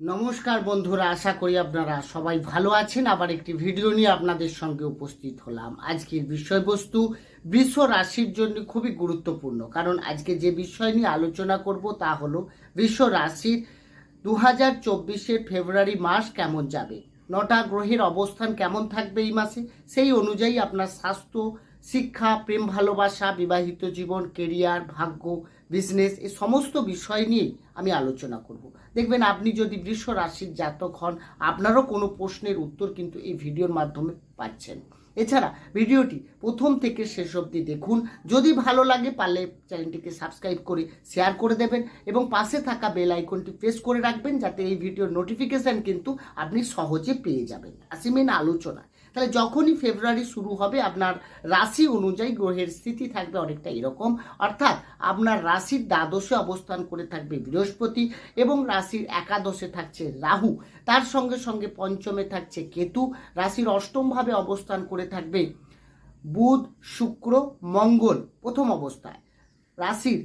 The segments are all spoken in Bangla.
নমস্কার বন্ধুরা, আশা করি আপনারা সবাই ভালো আছেন। আবার একটি ভিডিও নিয়ে আপনাদের সঙ্গে উপস্থিত হলাম। আজকের বিষয়বস্তু বৃষ রাশির জন্য খুবই গুরুত্বপূর্ণ, কারণ আজকে যে বিষয় নিয়ে আলোচনা করব তা হলো বৃষ রাশির 2024 ফেব্রুয়ারি মাস কেমন যাবে, 9টা গ্রহের অবস্থান কেমন থাকবে এই মাসে, সেই অনুযায়ী আপনার স্বাস্থ্য, শিক্ষা, প্রেম ভালোবাসা, বিবাহিত জীবন, কেরিয়ার, ভাগ্য, বিজনেস, এই সমস্ত বিষয় নিয়েই আমি আলোচনা করব। দেখবেন আপনি যদি বৃষ রাশির জাতক হন, আপনারও কোনো প্রশ্নের উত্তর কিন্তু এই ভিডিওর মাধ্যমে পাচ্ছেন। এছাড়া ভিডিওটি প্রথম থেকে শেষ অবধি দেখুন। যদি ভালো লাগে পারলে চ্যানেলটিকে সাবস্ক্রাইব করে শেয়ার করে দেবেন এবং পাশে থাকা বেল আইকনটি প্রেস করে রাখবেন, যাতে এই ভিডিওর নোটিফিকেশান কিন্তু আপনি সহজে পেয়ে যাবেন। আসি মেন আলোচনা। তাহলে যখনই ফেব্রুয়ারি শুরু হবে, আপনার রাশি অনুযায়ী গ্রহের স্থিতি থাকবে অনেকটা এরকম। অর্থাৎ আপনার রাশির দ্বাদশে অবস্থান করে থাকবে বৃহস্পতি এবং রাশির একাদশে থাকছে রাহু, তার সঙ্গে সঙ্গে পঞ্চমে থাকছে কেতু, রাশির অষ্টমভাবে অবস্থান করে থাকবে বুধ, শুক্র, মঙ্গল প্রথম অবস্থায়, রাশির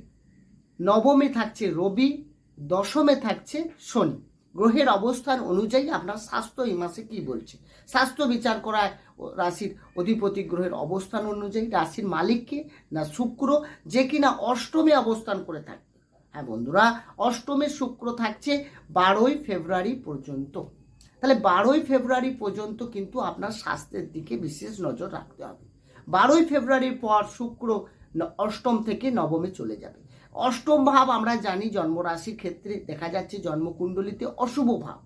নবমে থাকছে রবি, দশমে থাকছে শনি। গ্রহের অবস্থান অনুযায়ী আপনার স্বাস্থ্য এই মাসে কি বলছে। স্বাস্থ্য বিচার করা রাশির অধিপতি গ্রহের অবস্থান অনুযায়ী রাশির মালিককে না শুক্র, যে কিনা অষ্টমে অবস্থান করে থাকবে। হ্যাঁ বন্ধুরা, অষ্টমে শুক্র থাকছে 12ই ফেব্রুয়ারি পর্যন্ত। তাহলে 12ই ফেব্রুয়ারি পর্যন্ত কিন্তু আপনার স্বাস্থ্যের দিকে বিশেষ নজর রাখতে হবে। 12ই ফেব্রুয়ারির পর শুক্র অষ্টম থেকে নবমে চলে যাবে। অষ্টম ভাব আমরা জানি জন্মরাশির ক্ষেত্রে দেখা যাচ্ছে জন্মকুণ্ডলিতে অশুভ ভাব।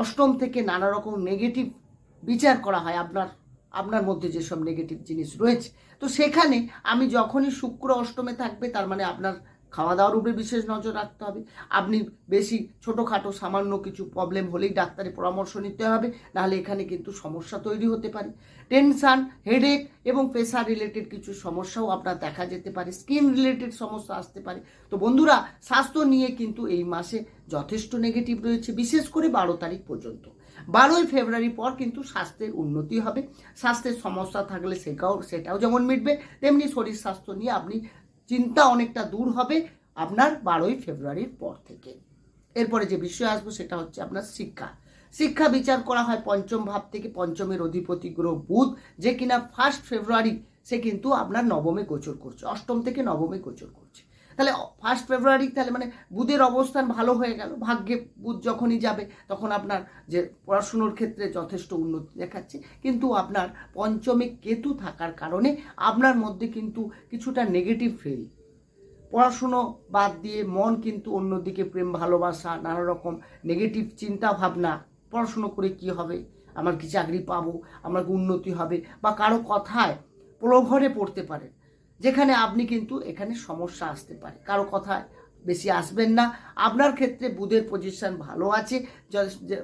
অষ্টম থেকে নানা রকম নেগেটিভ বিচার করা হয় আপনার মধ্যে যেসব নেগেটিভ জিনিস রয়েছে। তো সেখানে আমি যখনই শুক্র অষ্টমে থাকবে, তার মানে আপনার খাওয়া দাওয়ার উপরে বিশেষ নজর রাখতে হবে। আপনি বেশি ছোটোখাটো সামান্য কিছু প্রবলেম হলেই ডাক্তারের পরামর্শ নিতে হবে, নাহলে এখানে কিন্তু সমস্যা তৈরি হতে পারে। টেনশান, হেডেক এবং প্রেশার রিলেটেড কিছু সমস্যাও আপনার দেখা যেতে পারে, স্কিন রিলেটেড সমস্যা আসতে পারে। তো বন্ধুরা, স্বাস্থ্য নিয়ে কিন্তু এই মাসে যথেষ্ট নেগেটিভ রয়েছে, বিশেষ করে 12 তারিখ পর্যন্ত। 12ই ফেব্রুয়ারি পর কিন্তু স্বাস্থ্যের উন্নতি হবে। স্বাস্থ্যের সমস্যা থাকলে সেটাও যেমন মিটবে, তেমনি শরীর স্বাস্থ্য নিয়ে আপনি চিন্তা অনেকটা দূর হবে আপনার 12ই ফেব্রুয়ারির পর থেকে। এরপরে যে বিষয় আসবো সেটা হচ্ছে আপনার শিক্ষা। শিক্ষা বিচার করা হয় পঞ্চম ভাব থেকে। পঞ্চমের অধিপতি গ্রহ বুধ, যে কিনা 1 ফেব্রুয়ারি সে কিন্তু আপনার নবমে গোচর করছে, অষ্টম থেকে নবমে গোচর করছে। তাহলে 1 ফেব্রুয়ারি তাহলে মানে বুধের অবস্থান ভালো হয়ে গেল। ভাগ্যে বুধ যখনই যাবে তখন আপনার যে পড়াশুনোর ক্ষেত্রে যথেষ্ট উন্নতি দেখাচ্ছে, কিন্তু আপনার পঞ্চমে কেতু থাকার কারণে আপনার মধ্যে কিন্তু কিছুটা নেগেটিভ ফিল, পড়াশুনো বাদ দিয়ে মন কিন্তু অন্যদিকে, প্রেম ভালোবাসা, নানা রকম নেগেটিভ চিন্তা ভাবনা, পড়াশুনো করে কি হবে, আমার কি চাকরি পাবো, আমার কি উন্নতি হবে, বা কারো কথায় প্রলোভনে পড়তে পারেন, যেখানে আপনি কিন্তু এখানে সমস্যা আসতে পারে। কারো কথায় বেশি আসবেন না। আপনার ক্ষেত্রে বুধের পজিশন ভালো আছে,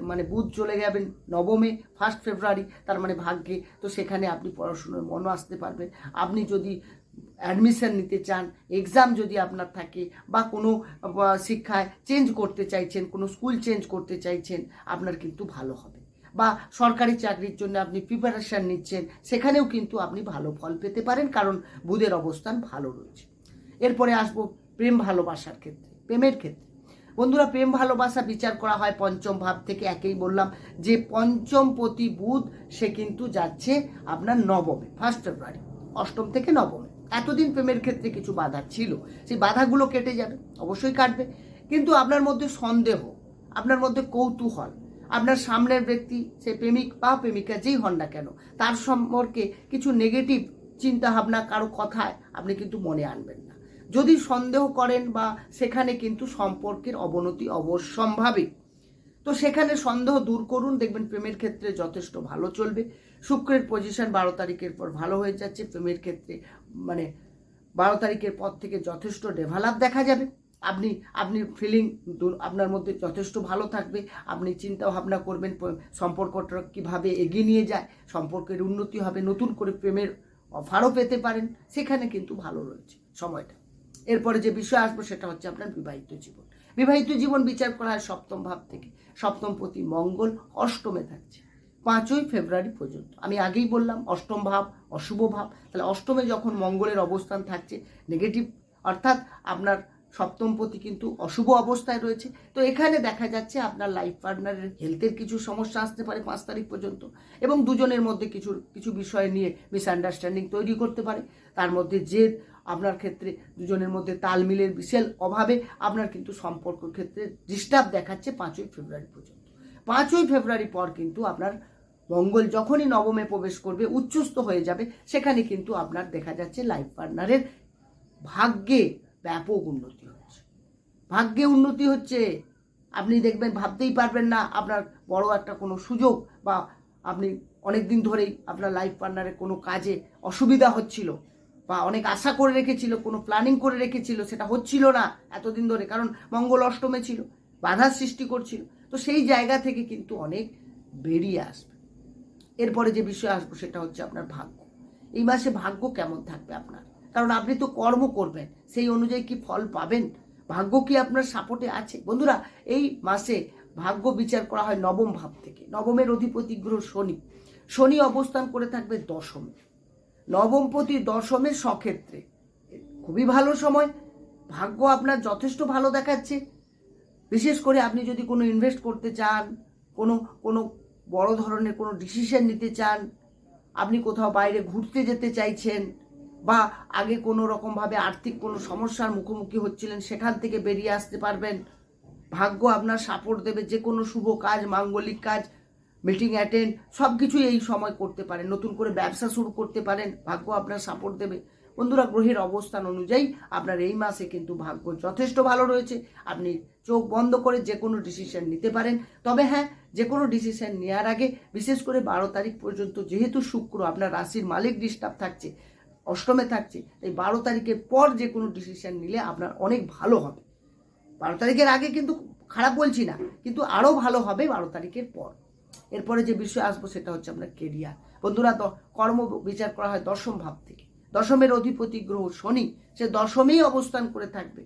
মানে বুধ চলে যাবেন নবমে 1 ফেব্রুয়ারি, তার মানে ভাগ্যে। তো সেখানে আপনি পড়াশুনোর মনও আসতে পারবেন। আপনি যদি অ্যাডমিশন নিতে চান, এক্সাম যদি আপনার থাকে, বা কোনো শিক্ষায় চেঞ্জ করতে চাইছেন, কোনো স্কুল চেঞ্জ করতে চাইছেন, আপনার কিন্তু ভালো হবে। বা সরকারি চাকরির জন্য আপনি প্রিপারেশান নিচ্ছেন, সেখানেও কিন্তু আপনি ভালো ফল পেতে পারেন, কারণ বুধের অবস্থান ভালো রয়েছে। এরপরে আসবো প্রেম ভালোবাসার ক্ষেত্রে, প্রেমের ক্ষেত্রে। বন্ধুরা, প্রেম ভালোবাসা বিচার করা হয় পঞ্চম ভাব থেকে। একেই বললাম যে পঞ্চমপতি বুধ সে কিন্তু যাচ্ছে আপনার নবমে 1 ফেব্রুয়ারি, অষ্টম থেকে নবমে। এতদিন প্রেমের ক্ষেত্রে কিছু বাধা ছিল, সেই বাধাগুলো কেটে যাবে, অবশ্যই কাটবে। কিন্তু আপনার মধ্যে সন্দেহ, আপনার মধ্যে কৌতূহল, আপনার সামনের ব্যক্তি, সে প্রেমিক বা প্রেমিকা যেই হন না কেন, তার সম্পর্কে কিছু নেগেটিভ চিন্তা ভাবনা, কারো কথায় আপনি কিন্তু মনে আনবেন না। যদি সন্দেহ করেন, বা সেখানে কিন্তু সম্পর্কের অবনতি অবশ্যম্ভাবী। তো সেখানে সন্দেহ দূর করুন, দেখবেন প্রেমের ক্ষেত্রে যথেষ্ট ভালো চলবে। শুক্রের পজিশন 12 তারিখের পর ভালো হয়ে যাচ্ছে। প্রেমের ক্ষেত্রে মানে 12 তারিখের পর থেকে যথেষ্ট ডেভেলপ দেখা যাবে। আপনি ফিলিং আপনার মধ্যে যথেষ্ট ভালো থাকবে। আপনি চিন্তা ভাবনা করবেন সম্পর্কটা কীভাবে এগিয়ে নিয়ে যায়, সম্পর্কের উন্নতি হবে, নতুন করে প্রেমের অফারও পেতে পারেন। সেখানে কিন্তু ভালো রয়েছে সময়টা। এরপরে যে বিষয় আসবো সেটা হচ্ছে আপনার বিবাহিত জীবন। বিবাহিত জীবন বিচার করা হয় সপ্তম ভাব থেকে। সপ্তমপতি মঙ্গল অষ্টমে থাকছে 5ই ফেব্রুয়ারি পর্যন্ত। আমি আগেই বললাম অষ্টম ভাব অশুভ ভাব। তাহলে অষ্টমে যখন মঙ্গলের অবস্থান থাকছে নেগেটিভ, অর্থাৎ আপনার সপ্তমপতি কিন্তু অশুভ অবস্থায় রয়েছে। তো এখানে দেখা যাচ্ছে আপনার লাইফ পার্টনারের হেলথের কিছু সমস্যা আসতে পারে 5 তারিখ পর্যন্ত, এবং দুজনের মধ্যে কিছু বিষয় নিয়ে মিসআন্ডারস্ট্যান্ডিং তৈরি করতে পারে। তার মধ্যে জেদ, আপনার ক্ষেত্রে দুজনের মধ্যে তালমিলের বিশাল অভাবে আপনার কিন্তু সম্পর্কের ক্ষেত্রে ডিস্টার্ব দেখাচ্ছে 5ই ফেব্রুয়ারি পর্যন্ত। 5ই ফেব্রুয়ারি পর কিন্তু আপনার মঙ্গল যখনই নবমে প্রবেশ করবে, উচ্চস্থ হয়ে যাবে, সেখানে কিন্তু আপনার দেখা যাচ্ছে লাইফ পার্টনারের ভাগ্যে ব্যাপক উন্নতি হচ্ছে। ভাগ্যে উন্নতি হচ্ছে, আপনি দেখবেন ভাবতেই পারবেন না আপনার বড় একটা কোনো সুযোগ, বা আপনি অনেক দিন ধরেই আপনার লাইফ পার্টনারের কোনো কাজে অসুবিধা হচ্ছিল, বা অনেক আশা করে রেখেছিল, কোনো প্ল্যানিং করে রেখেছিল, সেটা হচ্ছিল না এতদিন ধরে, কারণ মঙ্গল অষ্টমে ছিল, বাধার সৃষ্টি করছিল। তো সেই জায়গা থেকে কিন্তু অনেক বেরিয়ে আসবে। এরপরে যে বিষয় আসবো সেটা হচ্ছে আপনার ভাগ্য। এই মাসে ভাগ্য কেমন থাকবে আপনার, কারণ আপনি তো কর্ম করবেন, সেই অনুযায়ী কি ফল পাবেন? ভাগ্য কি আপনার সাপোর্টে আছে? বন্ধুরা, এই মাসে ভাগ্য বিচার করা হয় নবম ভাব থেকে। নবমের অধিপতি গ্রহ শনি। শনি অবস্থান করে থাকবে দশমে। নবমপতি দশমের সক্ষেত্রে খুবই ভালো সময়। ভাগ্য আপনার যথেষ্ট ভালো দেখাচ্ছে। বিশেষ করে আপনি যদি কোনো ইনভেস্ট করতে চান, কোনো বড় ধরনের কোনো ডিসিশন নিতে চান, আপনি কোথাও বাইরে ঘুরতে যেতে চাইছেন, বা আগে কোনো রকমভাবে আর্থিক কোনো সমস্যার মুখোমুখি হচ্ছিলেন, সেখান থেকে বেরিয়ে আসতে পারবেন। ভাগ্য আপনার সাপোর্ট দেবে। যে কোনো শুভ কাজ, মাঙ্গলিক কাজ, মিটিং অ্যাটেন্ড সব কিছুই এই সময় করতে পারেন। নতুন করে ব্যবসা শুরু করতে পারেন, ভাগ্য আপনার সাপোর্ট দেবে। বন্ধুরা, গ্রহের অবস্থান অনুযায়ী আপনার এই মাসে কিন্তু ভাগ্য যথেষ্ট ভালো রয়েছে। আপনি চোখ বন্ধ করে যে কোনো ডিসিশন নিতে পারেন। তবে হ্যাঁ, যে কোনো ডিসিশন নেওয়ার আগে, বিশেষ করে 12 তারিখ পর্যন্ত যেহেতু শুক্র আপনার রাশির মালিক ডিস্টার্ব থাকছে, অষ্টমে থাকছে, এই 12 তারিখের পর যে কোনো ডিসিশন নিলে আপনার অনেক ভালো হবে। 12 তারিখের আগে কিন্তু খারাপ বলছি না, কিন্তু আরও ভালো হবে 12 তারিখের পর। এরপরে যে বিষয় আসবো সেটা হচ্ছে আপনার কেরিয়ার। বন্ধুরা, কর্ম বিচার করা হয় দশম ভাব থেকে। দশমের অধিপতি গ্রহ শনি, সে দশমেই অবস্থান করে থাকবে।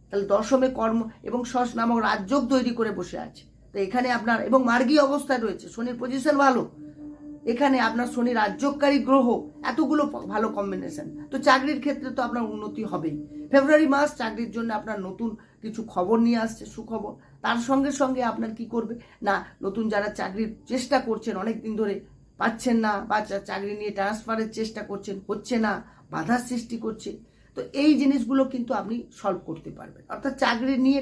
তাহলে দশমে কর্ম এবং শস নামক রাজযোগ তৈরি করে বসে আছে। তো এখানে আপনার, এবং মার্গী অবস্থায় রয়েছে, শনির পজিশন ভালো, এখানে আপনার শনি রাজযোগকারী গ্রহ, এতগুলো ভালো কম্বিনেশন। তো চাকরির ক্ষেত্রে তো আপনার উন্নতি হবেই। ফেব্রুয়ারি মাস চাকরির জন্য আপনার নতুন কিছু খবর নিয়ে আসছে, সুখবর। তার সঙ্গে সঙ্গে আপনার কি করবে না, নতুন যারা চাকরির চেষ্টা করছেন, অনেক দিন ধরে পাচ্ছেন না, বা চাকরি নিয়ে ট্রান্সফারের চেষ্টা করছেন, হচ্ছে না, বাধার সৃষ্টি করছে, তো এই জিনিসগুলো কিন্তু আপনি সলভ করতে পারবেন। অর্থাৎ চাকরি নিয়ে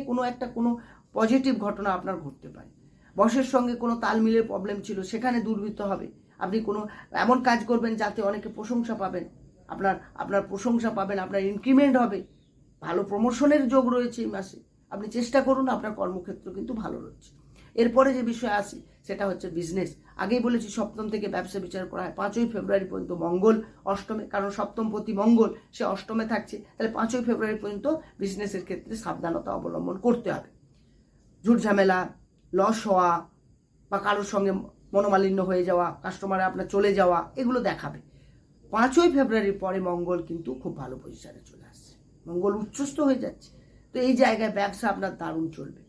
কোনো পজিটিভ ঘটনা আপনার ঘটতে পারে। বসের সঙ্গে কোনো তালমিলের প্রবলেম ছিল, সেখানে দূরীভূত হবে। আপনি কোনো এমন কাজ করবেন যাতে অনেকে প্রশংসা পাবেন, আপনার প্রশংসা পাবেন, আপনার ইনক্রিমেন্ট হবে, ভালো প্রমোশনের যোগ রয়েছে এই মাসে। আপনি চেষ্টা করুন, আপনার কর্মক্ষেত্র কিন্তু ভালো রয়েছে। এরপরে যে বিষয় আসি সেটা হচ্ছে বিজনেস। আগেই বলেছি সপ্তম থেকে ব্যবসা বিচার করা হয় 5ই ফেব্রুয়ারি পর্যন্ত। মঙ্গল অষ্টমে, কারণ সপ্তমপতি মঙ্গল সে অষ্টমে থাকছে, তাহলে 5ই ফেব্রুয়ারি পর্যন্ত বিজনেসের ক্ষেত্রে সাবধানতা অবলম্বন করতে হবে। ঝুট ঝামেলা, লস হওয়া, বা কারোর সঙ্গে মনোমালিন্য হয়ে যাওয়া, কাস্টমার আপনার চলে যাওয়া, এগুলো দেখাবে। 5ই ফেব্রুয়ারির পরে মঙ্গল কিন্তু খুব ভালো পজিশনে চলে আসছে, মঙ্গল উচ্চস্থ হয়ে যাচ্ছে। তো এই জায়গায় ব্যবসা আপনার দারুণ চলবে,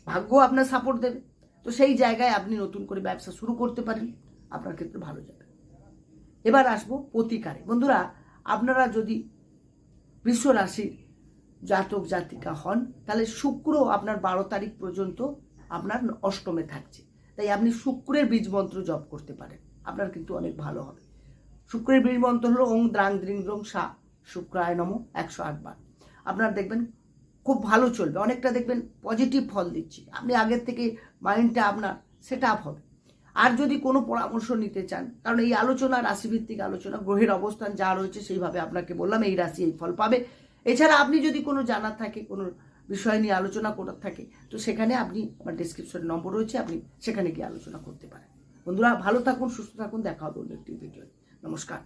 ভাগ্য আপনার সাপোর্ট দেবে। তো সেই জায়গায় আপনি নতুন করে ব্যবসা শুরু করতে পারেন, আপনার ক্ষেত্রে ভালো যাবে। এবার আসবো প্রতিকারে। বন্ধুরা, আপনারা যদি বৃষ রাশির জাতক জাতিকা হন, তাহলে শুক্র আপনার 12 তারিখ পর্যন্ত আপনার অষ্টমে থাকছে, তাই আপনি শুক্রের বীজ মন্ত্র জপ করতে পারেন, আপনার কিন্তু অনেক ভালো হবে। শুক্রের বীজ মন্ত্র হলো ওং দ্রাং দ্রিং দ্রং সা শুক্রায় নমঃ 108 বার। আপনার দেখবেন খুব ভালো চলবে, অনেকটা দেখবেন পজিটিভ ফল দিচ্ছি। আপনি আগের থেকে মাইন্ডটা আপনার সেট আপ হবে। আর যদি কোনো পরামর্শ নিতে চান, কারণ এই আলোচনা রাশিভিত্তিক আলোচনা, গ্রহের অবস্থান যা রয়েছে সেইভাবে আপনাকে বললাম, এই রাশি এই ফল পাবে। এছাড়া আপনি যদি কোনো জানার থাকে, কোনো বিষয় নিয়ে আলোচনা করার থাকে, তো সেখানে আপনি আমার ডেসক্রিপশনে নম্বর রয়েছে, আপনি সেখানে গিয়ে আলোচনা করতে পারেন। বন্ধুরা, ভালো থাকুন, সুস্থ থাকুন, দেখা হবে অন্য একটি ভিডিও। নমস্কার।